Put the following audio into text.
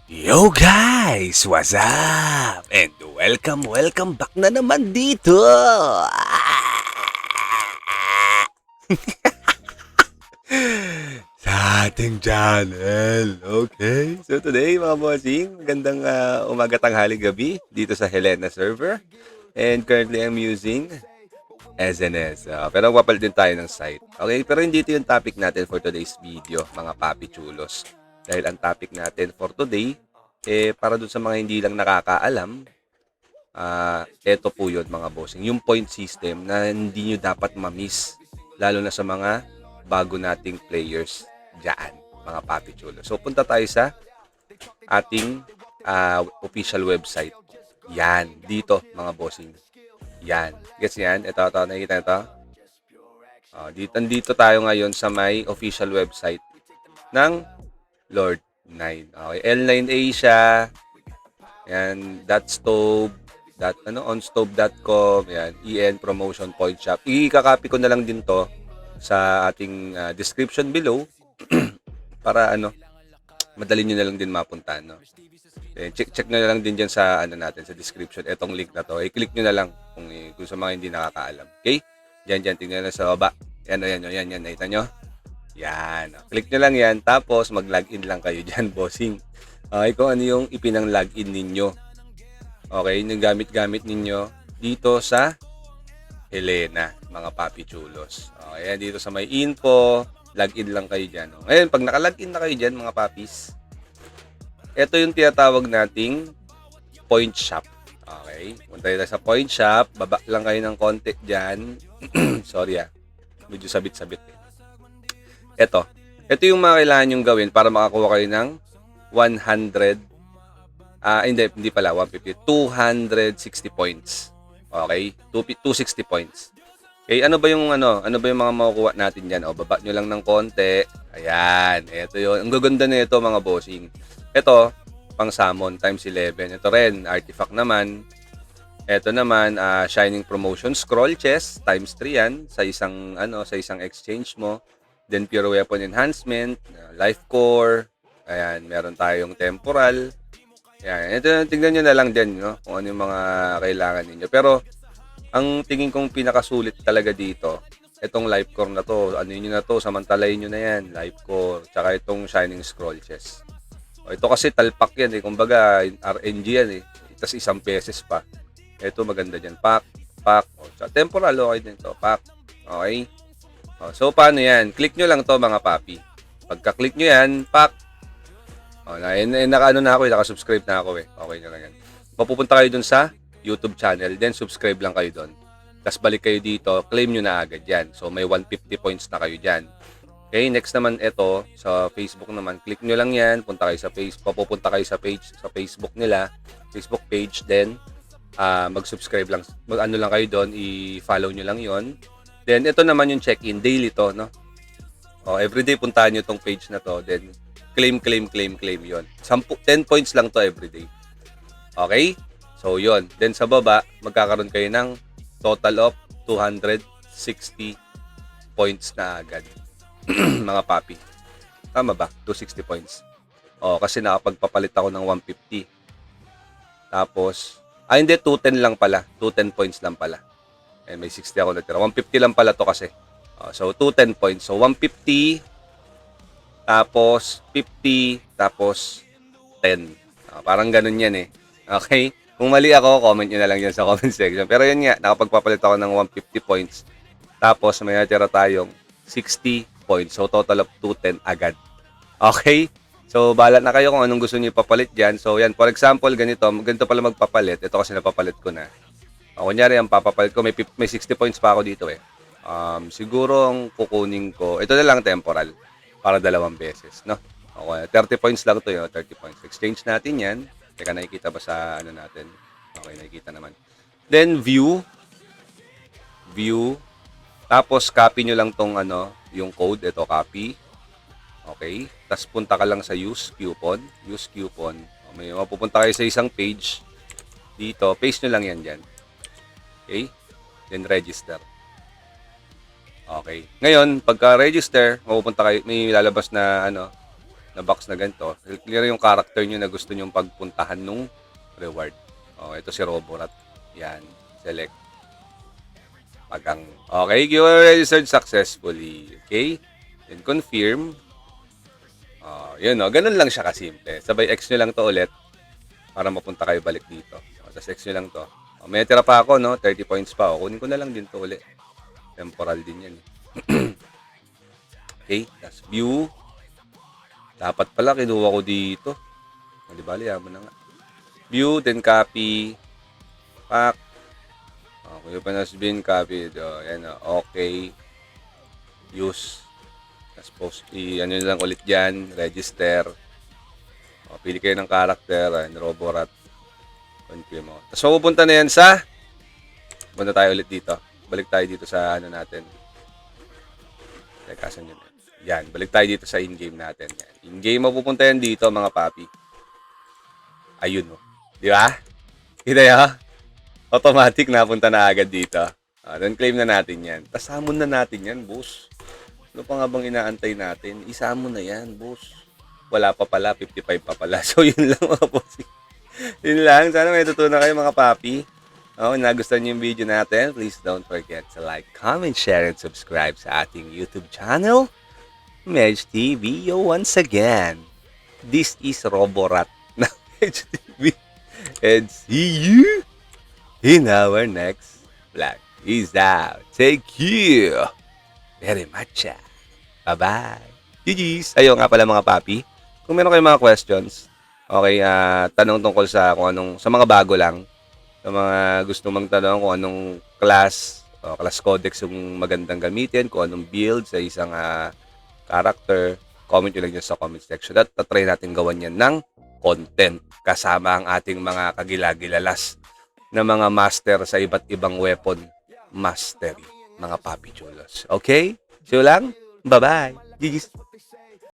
Yo guys! What's up? And welcome back na naman dito! Sa ating channel. Okay? So today mga bossing, magandang umaga, tanghali, gabi dito sa Helena server. And currently I'm using SNS. Pero magpapalit din tayo ng site. Okay? Pero hindi ito yung topic natin for today's video, mga papi chulos. Dahil ang topic natin for today, para dun sa mga hindi lang nakakaalam, eto po yun mga bossing. Yung point system na hindi nyo dapat ma-miss. Lalo na sa mga bago nating players dyan, mga papi chulos. So punta tayo sa ating official website. Yan, dito mga bossing. Yan. Gets yan? Ito, nakikita ito? Dito tayo ngayon sa may official website ng Lord 9. Okay, L9A siya. Yan, .stove, onstove.com, yan, EN Promotion Point Shop. Ikakopy ko na lang din to sa ating description below para madali nyo na lang din mapuntahan, no? Check na lang din dyan sa natin sa description etong link na to. I-click nyo na lang kung sa mga hindi nakakaalam. Okay? Diyan tingnan na sa baba. Yan, nakita nyo? Yan. Click nyo lang yan. Tapos mag-login lang kayo dyan, bossing. Okay, kung ano yung ipinang-login ninyo. Okay, yung gamit-gamit ninyo dito sa Helena, mga papi chulos. Okay, dito sa may info, login lang kayo dyan. Ngayon, pag naka-login na kayo dyan, mga papis, ito yung tinatawag nating point shop. Okay, punta tayo sa point shop, baba lang kayo ng konti dyan. Sorry medyo sabit-sabit eh. Ito yung mga kailangan nyong gawin para makakuha kayo ng 100, hindi pala, 150, 260 points. Okay, 260 points. Okay, ano ba yung mga makukuha natin diyan? Baba nyo lang ng konti. Ayan, ito yun. Ang gaganda na ito mga bossing. Ito, pang summon times 11. Ito rin, artifact naman. Ito naman, Shining Promotion Scroll Chest times 3 yan sa isang exchange mo. Then Pure Weapon Enhancement, Life Core. Ayan, meron tayong Temporal. Ayan, ito tingnan niyo na lang din, no, kung ano yung mga kailangan niyo. Pero ang tingin kong pinakasulit talaga dito, itong Life Core na to. Ano niyo na to, samantalayin niyo na yan, Life Core, tsaka itong Shining Scroll Chest. Ito kasi talpak yan kumbaga RNG yan Tapos isang pesos pa. Ito maganda diyan, pack. Sa temporal okay din to, pack. Okay? So paano yan? Click nyo lang to mga papi. Pagka-click nyo yan, pack. Naka-subscribe na ako Okay na lang yan. Papupunta kayo dun sa YouTube channel, then subscribe lang kayo dun. Tapos balik kayo dito, claim nyo na agad yan. So may 150 points na kayo dyan. Okay, next naman ito, sa Facebook naman, click nyo lang yan, papupunta kayo sa Facebook nila, Facebook page, then mag-subscribe lang, lang kayo doon, i-follow nyo lang yon. Then ito naman yung check-in, daily to, no? Everyday puntahan nyo tong page na to, then claim yon. 10 points lang to everyday. Okay? So yon. Then sa baba, magkakaroon kayo ng total of 260 points na agad. Mga papi. Tama ba? 260 points. Kasi nakapagpapalit ako ng 150. Tapos, hindi, 210 lang pala. 210 points lang pala. May 60 ako natira. 150 lang pala to kasi. So, 210 points. So, 150, tapos 50, tapos 10. Parang ganun yan Okay? Kung mali ako, comment nyo na lang yan sa comment section. Pero yun nga, nakapagpapalit ako ng 150 points. Tapos, may natira tayong 60 points. So, total of 210 agad. Okay? So, bahala na kayo kung anong gusto niyo ipapalit dyan. So, yan. For example, ganito pala magpapalit. Ito kasi napapalit ko na. Kunyari, ang papapalit ko, may 60 points pa ako dito siguro ang kukunin ko, ito na lang temporal. Para 2 beses, no? Okay, 30 points lang to 30 points. Exchange natin yan. Teka, nakikita ba sa natin? Okay, nakikita naman. Then, view. Tapos, copy nyo lang tong yung code. Ito, copy. Okay. Tapos, punta ka lang sa use coupon. May mapupunta kayo sa isang page. Dito, paste nyo lang yan dyan. Okay. Then, register. Okay. Ngayon, pagka-register, mapupunta kayo, may lalabas na na box na ganito, clear yung character nyo na gusto nyong pagpuntahan nung reward. Ito si Roborat. Yan. Select. Pagang. Okay, you are registered successfully. Okay? Then confirm. Yun, ganun lang siya kasimple. Sabay X nyo lang to ulit para mapunta kayo balik dito. Tapos X nyo lang to. May tira pa ako, no? 30 points pa. Kunin ko na lang din to ulit. Temporal din yan. Okay, that's view. Dapat pala kinuha ko dito. Di bali, yaman na nga. View, then copy. Pack. Okay, open as bin, copy. Yan, okay. Use. Tapos post, ano lang ulit dyan. Register. Pili kayo ng character. Roborat. Confirm mo. Tapos mapupunta na yan sa punta tayo ulit dito. Balik tayo dito sa ano natin. Teka, saan yun? Yan, balik tayo dito sa in-game natin. Yan. In-game mapupunta yan dito, mga papi. Ayun, no. Di ba? Kita nyo? Automatic napunta na agad dito. Then claim na natin yan. Tapos summon na natin yan, boss. Ano pa nga bang inaantay natin? Isa-summon na yan, boss. Wala pa pala, 55 pa pala. So, yun lang, mga boss. Yun lang. Sana may tutunan kayo, mga papi. Nagustuhan niyo yung video natin, please don't forget to like, comment, share, and subscribe sa ating YouTube channel, Medj TV. Once again, this is Roborat na Medj TV. And see you in our next vlog. Peace out. Take you very much. Bye-bye. GG's. Ayun nga pala, mga papi. Kung meron kayong mga questions, okay, tanong tungkol sa kung anong, sa mga bago lang, sa mga gusto magtanong kung anong class o class codex yung magandang gamitin, kung anong build sa isang character, comment nyo lang dyan sa comment section. At try natin gawan yan ng content kasama ang ating mga kagilagilalas na mga master sa iba't ibang weapon mastery, mga papi chulos. Okay? So lang, bye-bye. GG's.